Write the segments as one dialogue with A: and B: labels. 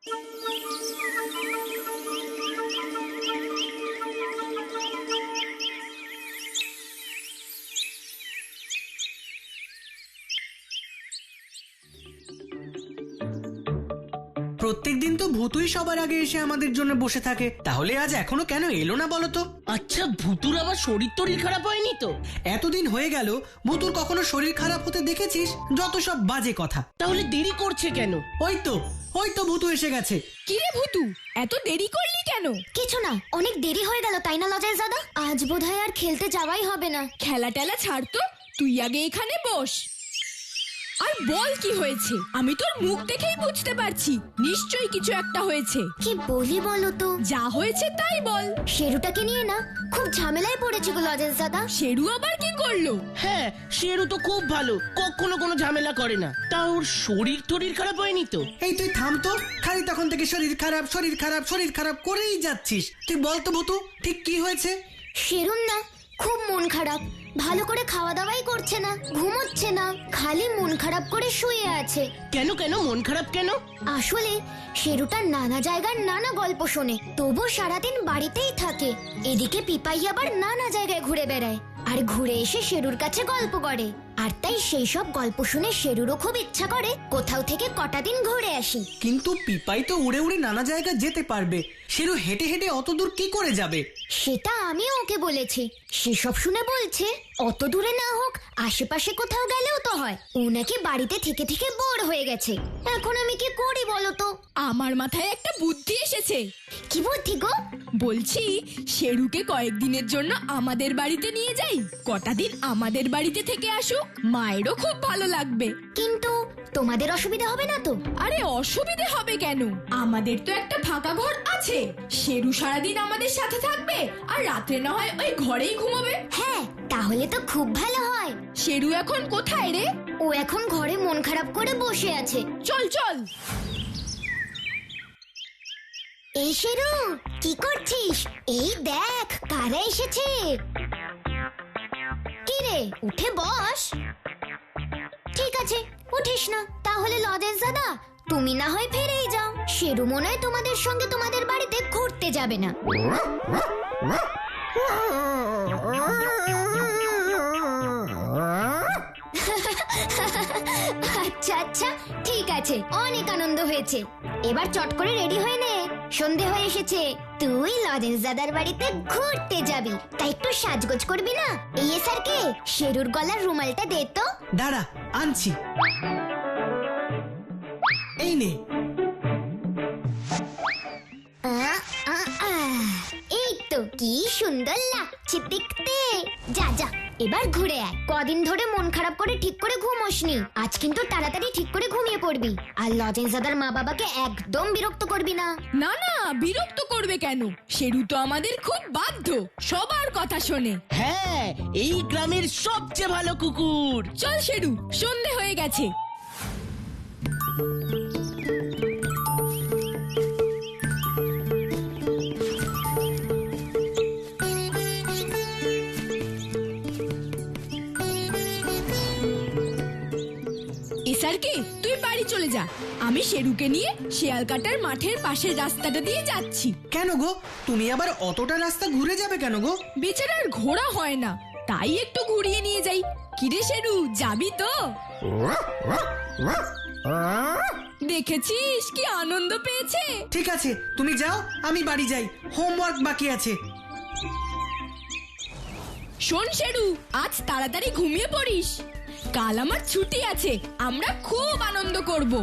A: প্রত্যেক দিন তো ভূতুই সবার আগে এসে আমাদের জন্য বসে থাকে, তাহলে আজ এখনো কেন এলো না বলো তো?
B: আচ্ছা, ভুতুর আবার শরীর টরীর খারাপ হয়নি তো?
A: এতদিন হয়ে গেল, ভূতুর কখনো শরীর খারাপ হতে দেখেছিস? যত সব বাজে কথা।
B: তাহলে দেরি করছে কেন?
A: ওই তো ভূতু এসে গেছে।
C: কি রে ভূতু, এত দেরি করলি কেন?
D: কিছু না, অনেক দেরি হয়ে গেল তাই না লজেন্স দাদা? আজ বোধহয় আর খেলতে যাওয়াই হবে না।
C: খেলা টেলা ছাড় তো, তুই আগে এখানে বস আর বল কি হয়েছে। আমি তোর মুখ দেখেই বুঝতে পারছি নিশ্চয়ই কিছু একটা হয়েছে।
D: কি বলি বলো তো?
C: যা হয়েছে তাই বল।
D: শেরুটাকে নিয়ে না খুব ঝামেলায় পড়েছি গো লজেন্স দাদা।
C: শেরু আবার কি করলো?
B: হ্যাঁ, শেরু তো খুব ভালো, কখনো কোনো ঝামেলা করে না। তা ওর শরীর টরীর খারাপ হয়নি তো?
A: এই তুই থাম তো, খালি তখন থেকে শরীর খারাপ শরীর খারাপ শরীর খারাপ করেই যাচ্ছিস। তুই বল তো ভূতু, ঠিক কি হয়েছে?
D: শেরুর না খুব মন খারাপ, ভালো করে খাওয়া দাওয়াই করছে না, ঘুমোচ্ছে না, খালি মন খারাপ করে শুয়ে আছে।
B: কেন মন খারাপ কেন?
D: আসলে শেরুটা নানা জায়গার নানা গল্প শোনে, তবু সারাদিন বাড়িতেই থাকে। এদিকে পিপাই আবার নানা জায়গায় ঘুরে বেড়ায়, আর ঘুরে এসে শেরুর কাছে গল্প করে। আর তাই সেই সব গল্প শুনে শেরুরও খুব ইচ্ছা করে কোথাও থেকে কটা দিন ঘুরে আসি।
A: কিন্তু পিপাই তো উড়ে উড়ে নানা জায়গা যেতে পারবে, শেরু হেঁটে হেঁটে অত দূর কি করে যাবে?
D: সেটা আমিও ওকে বলেছি, সেসব শুনে বলছে অত দূরে না হোক, আশেপাশে কোথাও গেলেও তো হয়। ও নাকি বাড়িতে থেকে থেকে বোর হয়ে গেছে। এখন আমি কি করি বলো তো?
C: আমার মাথায় একটা বুদ্ধি এসেছে।
D: কি বুদ্ধি গো?
C: বলছি শেরুকে কয়েকদিনের জন্য আমাদের বাড়িতে নিয়ে যাই, কটা দিন আমাদের বাড়িতে থেকে আসুক, মায়েরও খুব ভালো লাগবে।
D: কিন্তু তোমাদের অসুবিধা হবে না তো?
C: আরে অসুবিধে হবে কেন, আমাদের তো একটা ফাঁকা ঘর আছে। শেরু সারাদিন আমাদের সাথে থাকবে আর রাত্রে না হয় ওই ঘরেই ঘুমাবে।
D: হ্যাঁ, তাহলে তো খুব ভালো হয়।
C: শেরু এখন কোথায় রে?
D: ও এখন ঘরে মন খারাপ করে বসে আছে।
C: চল চল।
D: এই শেরু, কি করছিস? এই দেখ কারা এসেছে। কি রে, উঠে বস। ঠিক আছে, উঠিস না তাহলে লজেন্স দাদা, তুমি না হয় ফিরেই যাও। শেরু মনে হয় তোমাদের সঙ্গে তোমাদের বাড়িতে ঘুরতে যাবে না। আচ্ছা আচ্ছা, ঠিক আছে, অনেক আনন্দ হয়েছে। এবার চট করে রেডি হয়ে নে, সন্ধে হয়ে এসেছে। তুই লজেন্স দাদার বাড়িতে ঘুরতে যাবি, তাই একটু সাজগোজ করবি না? এই স্যারকে শেরুর গলার রুমালটা দে তো।
A: দাঁড়া, আনছি। এই নে।
D: এই তো কি সুন্দর লাগছে দেখতে। যা যা, এবার ঘুরে আয়। কদিন ধরে মন খারাপ করে ঠিক করে ঘুমোসনি, আজ কিন্তু তাড়াতাড়ি ঠিক করে ঘুমিয়ে পড়বি। আর লজেন্স দাদার মা বাবাকে একদম বিরক্ত করবি না।
C: না না, বিরক্ত করবে কেন? শেরু তো আমাদের খুব বাধ্য, সবার কথা শোনে।
B: হ্যাঁ, এই গ্রামের সবচেয়ে ভালো কুকুর।
C: চল শেরু, সন্ধে হয়ে গেছে। এসারকে তুই বাড়ি চলে যা, আমি শেরুকে নিয়ে শিয়াল কাটার মাঠের পাশের রাস্তাটা দিয়ে যাচ্ছি।
A: কেন গো, তুমি আবার অতটা রাস্তা ঘুরে যাবে কেন গো?
C: বেচারার ঘোড়া হয় না, তাই একটু ঘুরিয়ে নিয়ে যাই। কিরে শেরু, যাবি তো? দেখেছিস কি আনন্দ পেয়েছে।
A: ঠিক আছে, তুমি যাও, আমি বাড়ি যাই, হোমওয়ার্ক বাকি আছে।
C: শোন শেরু, আজ তাড়াতাড়ি ঘুমিয়ে পড়িস, কাল আমার ছুটি আছে, আমরা খুব আনন্দ করব।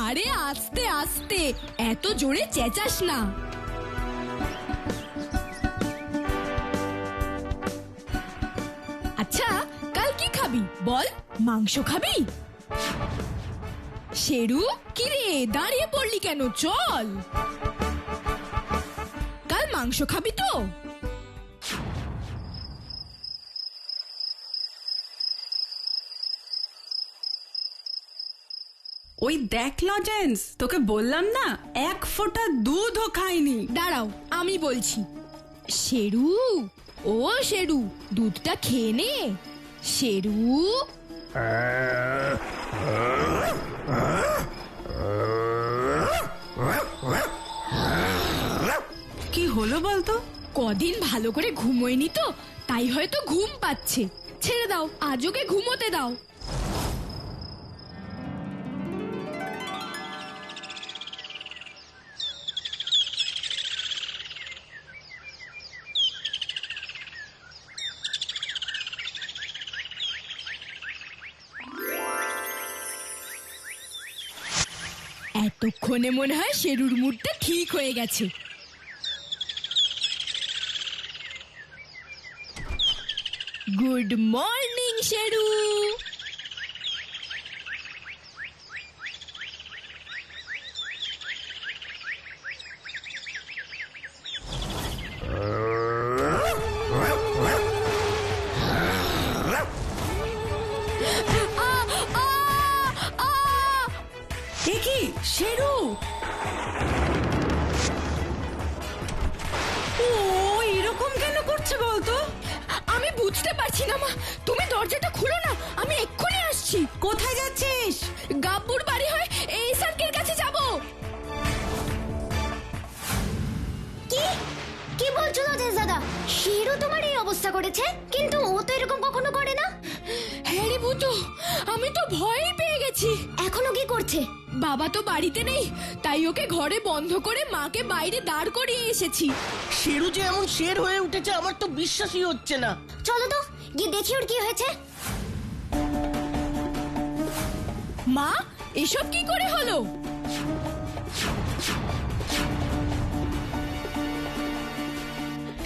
C: আরে আস্তে আস্তে, এত জোরে চেঁচাস না। আচ্ছা, কাল কি খাবি বল? মাংস খাবি? শেরু, কি রে দাঁড়িয়ে পড়লি কেন? চল, কাল মাংস খাবি তো?
E: ওই দেখ লজেন্স, তোকে বললাম না, এক ফোঁটা দুধও খাইনি।
C: দাঁড়াও, আমি বলছি। শেরু, ও শেরু, দুধটা খেয়ে নে। শেরু,
E: কি হলো বলতো?
C: কদিন ভালো করে ঘুমোয়নি তো, তাই হয়তো ঘুম পাচ্ছে। ছেড়ে দাও, আজ ওকে ঘুমোতে দাও। এতক্ষণে মনে হয় শেরুর মুডটা ঠিক হয়ে গেছে। Good morning Sheru.
E: কি শেরু? ও এরকম কেন করছে বলতো?
C: আমি বুঝতে পারছি না মা, তুমি দরজাটা খুলো না, আমি এক্ষুনি আসছি।
E: কোথায় যাচ্ছিস?
C: গাব্বুর বাড়ি হয় এই সার্কের কাছে যাব।
D: কি কি বলছো রাজেশ দাদা? শেরু তোমার এই অবস্থা করেছে, কিন্তু ও তো এরকম কখনো করে না।
C: হ্যাঁ রে ভূতু, আমি তো ভয়ই পেয়ে গেছি।
D: এখনো কি করছে?
C: বাবা তো বাড়িতে নেই, তাই ওকে ঘরে বন্ধ করে মাকে বাইরে দাঁড় করিয়ে এসেছি।
B: শেরু যে এমন শের হয়ে উঠেছে আমার তো বিশ্বাসই হচ্ছে না।
D: চলো তো গিয়ে দেখি ওর কি হয়েছে।
C: মা, এসব কি করে হলো?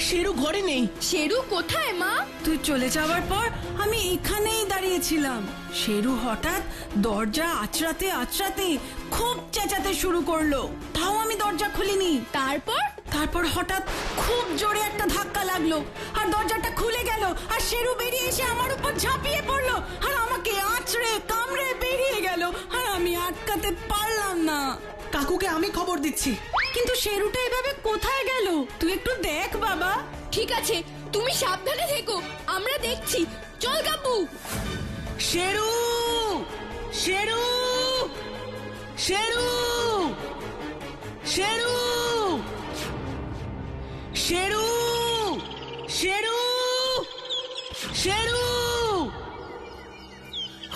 B: শেরু ঘরে নেই।
C: শেরু কোথায় মা?
E: তুই চলে যাওয়ার পর আমি এখানেই দাঁড়িয়েছিলাম। শেরু হঠাৎ দরজা আঁচড়াতে আঁচড়াতে খুব চেঁচাতে শুরু করলো, তাও আমি দরজা খুলিনি। তারপর হঠাৎ খুব জোরে একটা ধাক্কা লাগলো আর দরজাটা খুলে গেল, আর শেরু বেরিয়ে এসে আমার উপর ঝাঁপিয়ে পড়লো আর আমাকে আঁচড়ে কামড়ে বেরিয়ে গেল, আর আমি আটকাতে পারলাম না।
A: কাকুকে আমি খবর দিচ্ছি।
E: কিন্তু শেরুটা এভাবে কোথায় গেল? তুই একটু দেখ বাবা।
C: ঠিক আছে, তুমি সাবধানে থেকো, আমরা দেখছি। চল গাব্বু।
B: শেরু, শেরু, শেরু, শেরু, শেরু, শেরু, শেরু।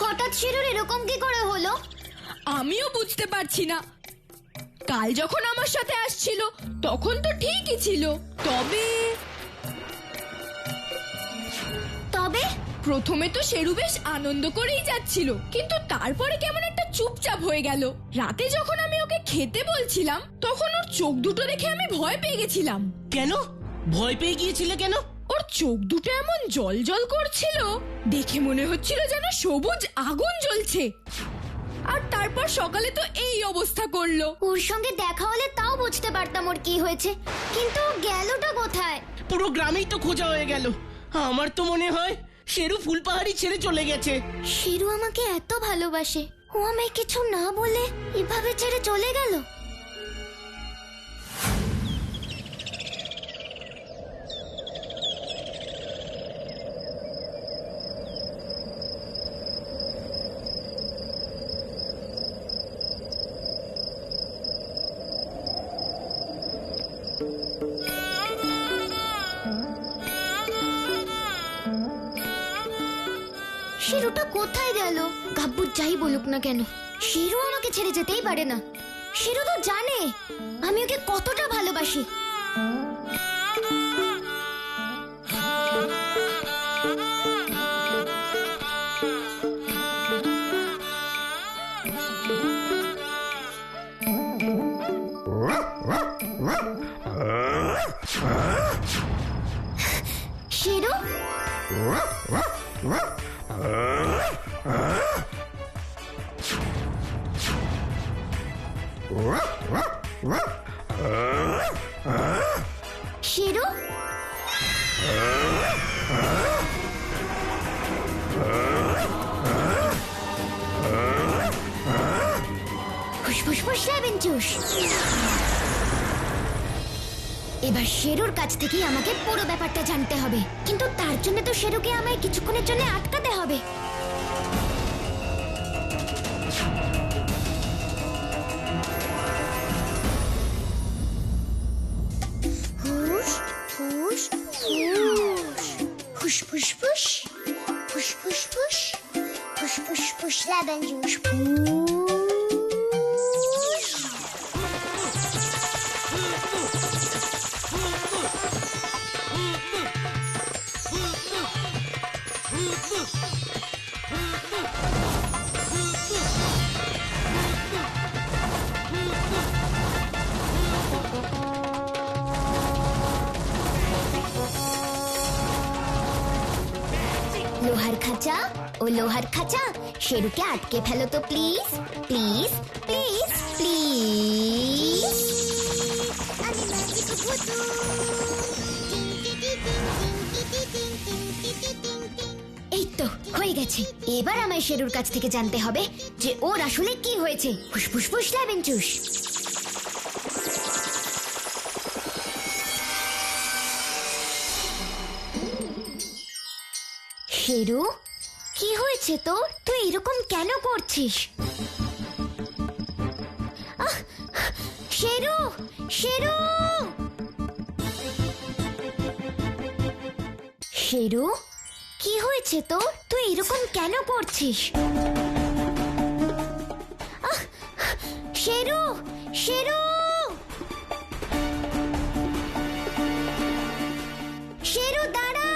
D: হঠাৎ শেরুর এরকম কি করে হলো?
C: আমিও বুঝতে পারছি না। কাল যখন আমার সাথে আসছিল তখন তো ঠিকই ছিল, তবে প্রথমে তো শেরু বেশ আনন্দ করেই যাচ্ছিল, কিন্তু তারপরে কেমন একটা চুপচাপ হয়ে গেল। রাতে যখন আমি ওকে খেতে বলছিলাম তখন ওর চোখ দুটো দেখে আমি ভয় পেয়ে গেছিলাম।
B: কেন ভয় পেয়ে গিয়েছিলে কেন?
C: ওর চোখ দুটো এমন জল জল করছিল, দেখে মনে হচ্ছিল যেন সবুজ আগুন জ্বলছে। আর তারপর সকালে তো এই অবস্থা করলো।
D: ওর সঙ্গে দেখা হলে তাও বুঝতে পারতাম ওর কি হয়েছে, কিন্তু গেলটা কোথায়?
B: পুরো গ্রামেই তো খোঁজা হয়ে গেল। আমার তো মনে হয় শেরু ফুলপাহাড়ি ছেড়ে চলে গেছে।
D: শেরু আমাকে এত ভালোবাসে, ও আমায় কিছু না বলে এভাবে ছেড়ে চলে গেল। শেরুটা কোথায় গেল? গাব্বু যাই বলুক না কেন, শেরু আমাকে ছেড়ে যেতেই পারে না। শেরু তো জানে আমি ওকে কতটা ভালোবাসি। শেরু, শেরু, ফুসফুস লেবেন চুষ। এবার শেরুর কাছ থেকেই আমাকে পুরো ব্যাপারটা জানতে হবে, কিন্তু তার জন্য তো শেরুকে আমায় কিছুক্ষণের জন্য আটকাতে হবে। ফুস ফুস ফুস ফুস ফুস লেমন জুস লোহার খাঁচা ও লোহার খাঁচা শেরুকে আটকে ফেলো তো প্লিজ প্লিজ প্লিজ প্লিজ এই তো হয়ে গেছে। এবার আমায় শেরুর কাছ থেকে জানতে হবে যে ওর আসলে কি হয়েছে। ফুসফুস ফুস লেমন জুস। শেরু, কি হয়েছে তোর? তুই এরকম কেন করছিস? শেরু, শেরু, শেরু, কি হয়েছে তোর? তুই এরকম কেন করছিস? শেরু, শেরু, শেরু দাঁড়া,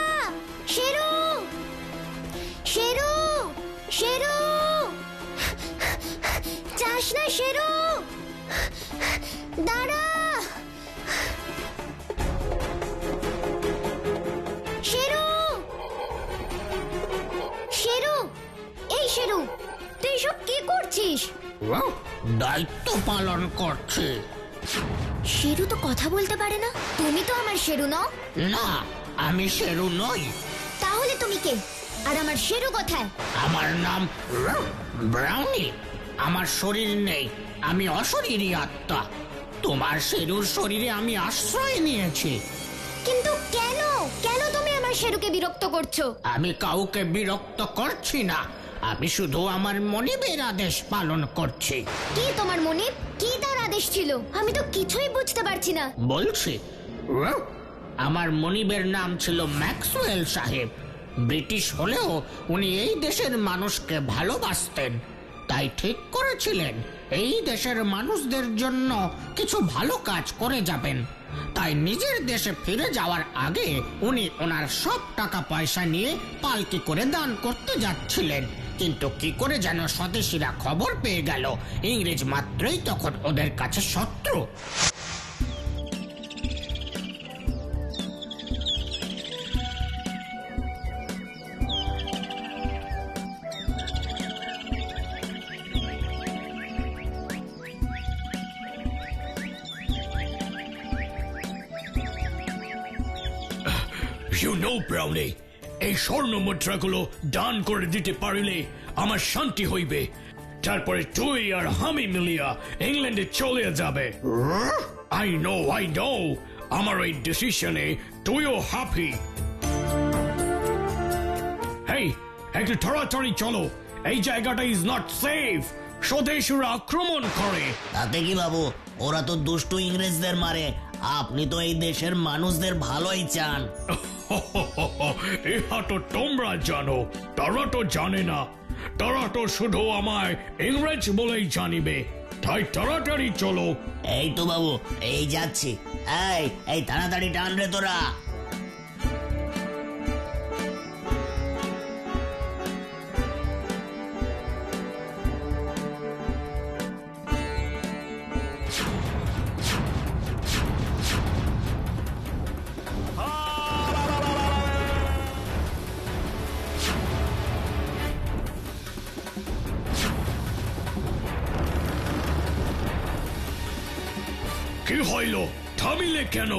D: শেরু, শেরু, শেরু, যাস না শেরু, দাঁড়া, শেরু, শেরু, এই শেরু, তুই সব কি করছিস?
B: দায়িত্ব পালন করছে।
D: শেরু তো কথা বলতে পারে না। তুমি তো আমার শেরু নও।
B: না, আমি শেরু নই।
D: তাহলে তুমি কে? আর আমার শেরু কোথায়?
B: আমার নাম ব্রাউনি। আমার শরীর নেই, আমি অশরীরী আত্মা। তোমার শেরুর শরীরে আমি আশ্রয় নিয়েছি।
D: কিন্তু কেন? কেন তুমি আমার শেরুকে বিরক্ত করছো?
B: আমি কাউকে বিরক্ত করছি না, আমি শুধু আমার মনিবের আদেশ পালন করছি।
D: কি তোমার মনে? কি তার আদেশ ছিল? আমি তো কিছুই বুঝতে পারছি না।
B: বলছি, আমার মনিবের নাম ছিল ম্যাক্সওয়েল সাহেব। ব্রিটিশ হলেও উনি এই দেশের মানুষকে ভালোবাসতেন, তাই ঠিক করেছিলেন এই দেশের মানুষদের জন্য কিছু ভালো কাজ করে যাবেন। তাই নিজের দেশে ফিরে যাওয়ার আগে উনি ওনার সব টাকা পয়সা নিয়ে পালকি করে দান করতে যাচ্ছিলেন। কিন্তু কি করে যেন স্বদেশীরা খবর পেয়ে গেল, ইংরেজ মাত্রই তখন ওদের কাছে শত্রু।
F: You know, Brownie, এই স্বর্ণ মুদ্রাগুলো দান করে দিতে পারিলে আমার শান্তি হইবে। তারপরে তুই আর আমি মিলিয়া ইংল্যান্ডে চলে যাবে। I know, আমার এই ডিসিশনে তুইও হ্যাপি। হেই, একটু তাড়াতাড়ি চলো, এই জায়গাটা ইজ নট সেফ। স্বদেশীরা আক্রমণ করে।
G: তাতে কি বাবু, ওরা তো দুষ্টু ইংরেজদের মারে। আপনি তো এই দেশের মানুষদের ভালোই চান।
F: ইহা তো তোমরা জানো, তারা তো জানে না। তারা তো শুধু আমায় ইংরেজ বলেই জানিবে। তাই তাড়াতাড়ি চলো।
G: এই তো বাবু, এই যাচ্ছি। এই তাড়াতাড়ি টান রে তোরা।
F: কি হইল? থামিলে কেন?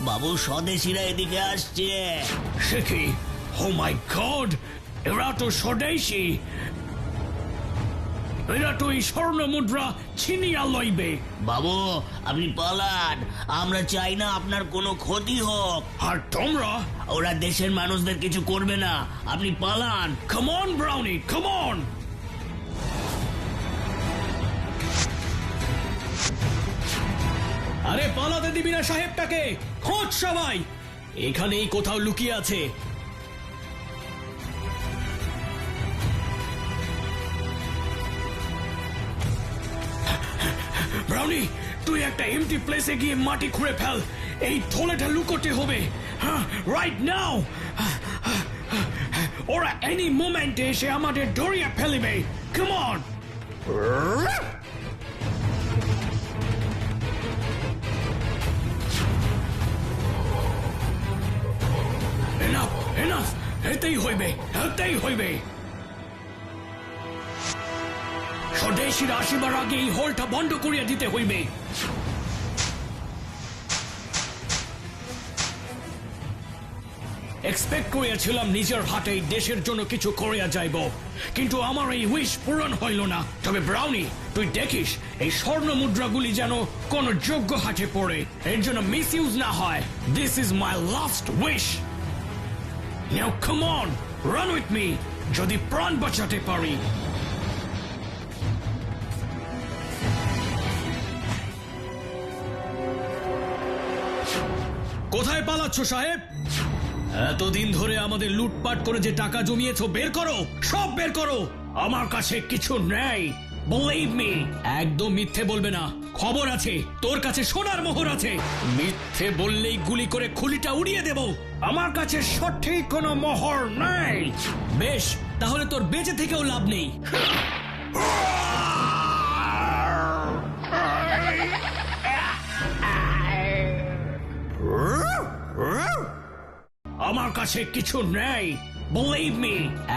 G: বাবু স্বদেশীরা এদিকে আসছে।
F: সে কি? ও মাই গড, এরা তো স্বদেশী। এরা তো এই স্বর্ণ মুদ্রা ছিনিয়া লইবে।
G: বাবু আপনি পালান, আমরা চাই না আপনার কোনো ক্ষতি হোক।
F: আর তোমরা?
G: ওরা দেশের মানুষদের কিছু করবে না, আপনি পালান।
F: Come on Brownie, come on.
H: আরে পালাতে দিবি না সাহেবটাকে, খোঁজ সবাই, এখানেই কোথাও লুকিয়ে আছে।
F: ব্রাউনি, তুই একটা এমটি প্লেসে গিয়ে মাটি খুঁড়ে ফেল। এই থলেটা লুকোতে হবে, হ্যাঁ, রাইট নাও। ওরা এনি মোমেন্টে এসে আমাদের ধরিয়ে ফেলবে। Come on. এনাফ, এনাফ, এতেই হইবে, এতেই হইবে। স্বদেশীরা আসিবার আগে এই হোলটা বন্ধ করিয়া দিতে হইবে। এক্সপেক্ট করিয়াছিলাম নিজের হাতে দেশের জন্য কিছু করিয়া যাইব, কিন্তু আমার এই উইশ পূরণ হইল না। তবে ব্রাউনি, তুই দেখিস এই স্বর্ণ মুদ্রাগুলি যেন কোন যোগ্য হাতে পড়ে, এর জন্য মিস ইউজ না হয়। This is my last wish. Now come on, run with me, যদি প্রাণ বাঁচাতে পারি।
H: কোথায় পালাচ্ছ সাহেব? এতদিন ধরে আমাদের লুটপাট করে যে টাকা জমিয়েছো বের করো, সব বের করো।
F: আমার কাছে কিছু নেই, বিলিভ মি।
H: একদম মিথ্যে বলবে না, খবর আছে তোর কাছে সোনার মোহর আছে। মিথ্যে বললেই গুলি করে খুলিটা উড়িয়ে দেব।
F: আমার কাছে সঠিক কোনো মোহর নেই।
H: বেশ, তাহলে তোর বেঁচে থেকেও লাভ নেই।
F: আমার কাছে কিছু নেই, বিলিভ মি।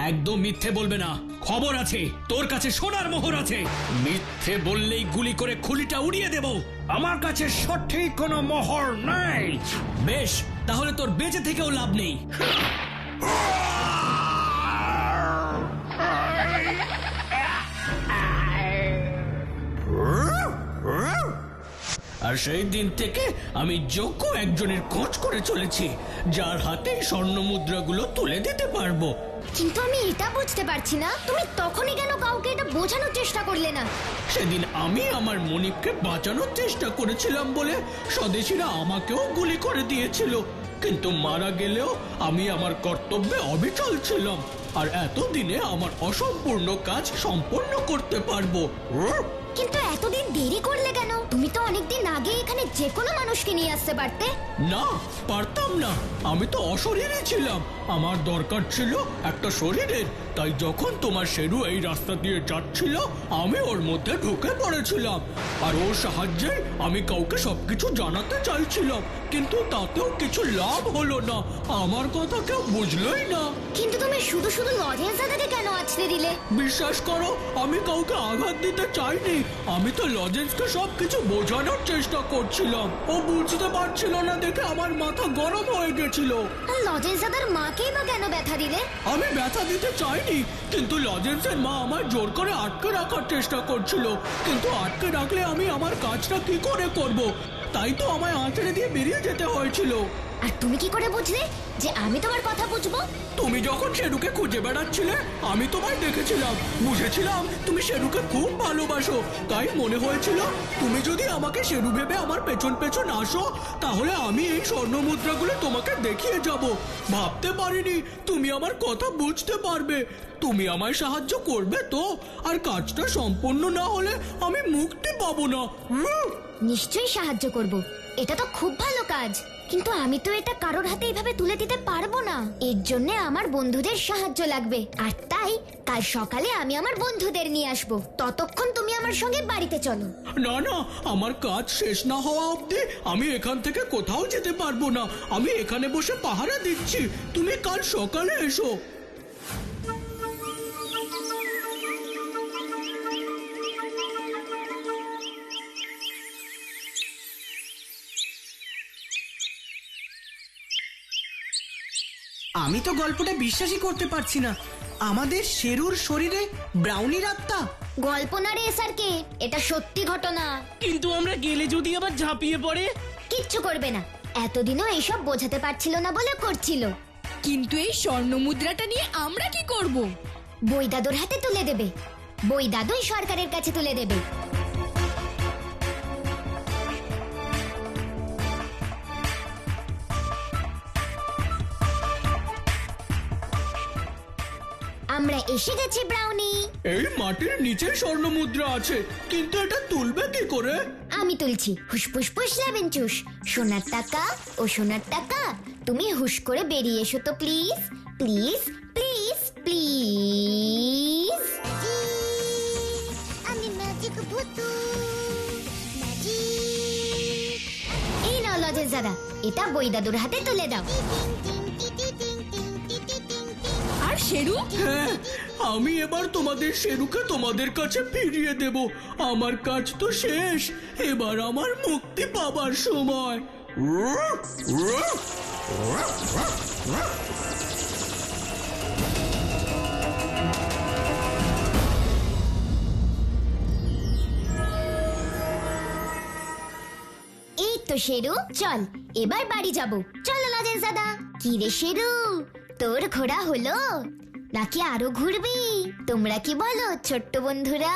H: একদম মিথ্যে বলবে না, খবর আছে তোর কাছে সোনার মোহর আছে। মিথ্যে বললেই গুলি করে খুলিটা উড়িয়ে দেব।
F: আমার কাছে সঠিক কোনো মোহর নেই।
H: বেশ, তাহলে তোর বেঁচে থেকেও লাভ নেই। আর সেই দিন থেকে আমি যোগ্য একজনের খোঁজ করে চলেছি, যার হাতে স্বর্ণ মুদ্রাগুলো তুলে দিতে পারবো।
D: কিন্তু আমি এটা বুঝতে পারছি না, তুমি তখনই কেন কাউকে এটা বোঝানোর চেষ্টা করলে না?
H: সেদিন আমি আমার মনিবকে বাঁচানোর চেষ্টা করেছিলাম বলে স্বদেশীরা আমাকেও গুলি করে দিয়েছিল, কিন্তু মারা গেলেও আমি আমার কর্তব্যে অবিচল ছিলাম, আর এতদিনে আমার অসম্পূর্ণ কাজ সম্পন্ন করতে পারবো।
D: কিন্তু এতদিন দেরি করলে কেন? তুমি তো অনেকদিন আগে এখানে যে কোনো মানুষকে নিয়ে আসতে পারতে।
H: না, পারতাম না, আমি তো অশরীরী ছিলাম। আমার দরকার ছিল একটা শরীরের, তাই যখন তোমার শেরু এই রাস্তা দিয়ে যাচ্ছিল আমি ওর মধ্যে ঢুকে পড়েছিলাম, আর ওর সাহায্যে আমি কাউকে সবকিছু জানাতে চাইছিলাম, কিন্তু তাতেও কিছু লাভ হলো না। আমার কথা কেউ বুঝলোই না।
D: কিন্তু তুমি শুধু শুধু লজেন্স দাদাকে কেন আছড়ে দিলে?
H: বিশ্বাস করো, আমি কাউকে আঘাত দিতে চাইনি। আমি তো লজেন্সকে সবকিছু বোঝানোর চেষ্টা করছিলাম। ও বুঝতে পারছিল না দেখে আমার মাথা গরম হয়ে গেছিল।
D: আর লজেন্স দাদার মাকেই বা কেন ব্যথা দিলে?
H: আমি ব্যথা দিতে চাইনি, কিন্তু লজেন্সের মা আমায় জোর করে আটকে রাখার চেষ্টা করছিল। কিন্তু আটকে রাখলে আমি আমার কাজটা কি করে করব? তাই তো আমায় আঁচড়ে দিয়ে বেরিয়ে যেতে হয়েছিল।
D: আর তুমি কি করে বুঝলে যে আমি তোমার কথা বুঝবো?
H: তুমি যখন শেরুকে খুঁজে বেড়াচ্ছিলে আমি তোমায় দেখেছিলাম, বুঝেছিলাম তুমি শেরুকে খুব ভালোবাসো। তাই মনে হয়েছিল তুমি যদি আমাকে শেরু ভেবে আমার পেছন পেছন আসো, তাহলে আমি এই স্বর্ণ মুদ্রাগুলো তোমাকে দেখিয়ে যাব। ভাবতে পারিনি তুমি আমার কথা বুঝতে পারবে। তুমি আমায় সাহায্য করবে তো? আর কাজটা সম্পূর্ণ না হলে আমি মুক্তি পাবো না।
D: নিশ্চয়ই সাহায্য করব, এটা তো খুব ভালো কাজ। কিন্তু আমি তো এটা কারোর হাতে এইভাবে তুলে দিতে পারবো না। এর জন্য আমার বন্ধুদের সাহায্য লাগবে, আর তাই কাল সকালে আমি আমার বন্ধুদের নিয়ে আসবো। ততক্ষণ তুমি আমার সঙ্গে বাড়িতে চলো।
H: না না, আমার কাজ শেষ না হওয়া অবধি আমি এখান থেকে কোথাও যেতে পারবো না। আমি এখানে বসে পাহারা দিচ্ছি, তুমি কাল সকালে এসো।
A: আমি তো গল্পটা বিশ্বাসই করতে পারছি না। আমাদের শেরুর শরীরে ব্রাউনির আত্মা।
D: গল্প না রে স্যারকে, এটা সত্যি ঘটনা।
I: কিন্তু আমরা গেলে যদি আবার ঝাঁপিয়ে পড়ে?
D: কিচ্ছু করবে না, এতদিনও এইসব বোঝাতে পারছিল না বলে করছিল।
C: কিন্তু এই স্বর্ণ মুদ্রাটা নিয়ে আমরা কি করব?
D: বই দাদুর হাতে তুলে দেবে, বই দাদুই সরকারের কাছে তুলে দেবে। আমরা এসে গেছি ব্রাউনি।
H: এই মাটির নিচে স্বর্ণ মুদ্রা আছে, কিন্তু এটা তুলবে কি করে?
D: আমি তুলছি। হুস ফুস ফুস লেবেন চুস। সোনার টাকা ও সোনার টাকা, তুমি হুশ করে বেরিয়ে এসো তো প্লিজ, প্লিজ প্লিজ প্লিজ। আমি ম্যাজিক ভূতু, এই নাও লজেন্স দাদা, এটা বই দাদুর হাতে তুলে দাও।
C: আর শেরু?
H: হ্যাঁ, আমি এবার তোমাদের শেরুকে তোমাদের কাছে ফিরিয়ে দেব। আমার কাজ তো শেষ, এবার আমার মুক্তি পাবার সময়।
D: এই তো শেরু, চল এবার বাড়ি যাব। চলো লজেন্স দাদা। কি রে শেরু, তোর ঘোরা হলো নাকি আরো ঘুরবি? তোমরা কি বলো ছোট্ট বন্ধুরা?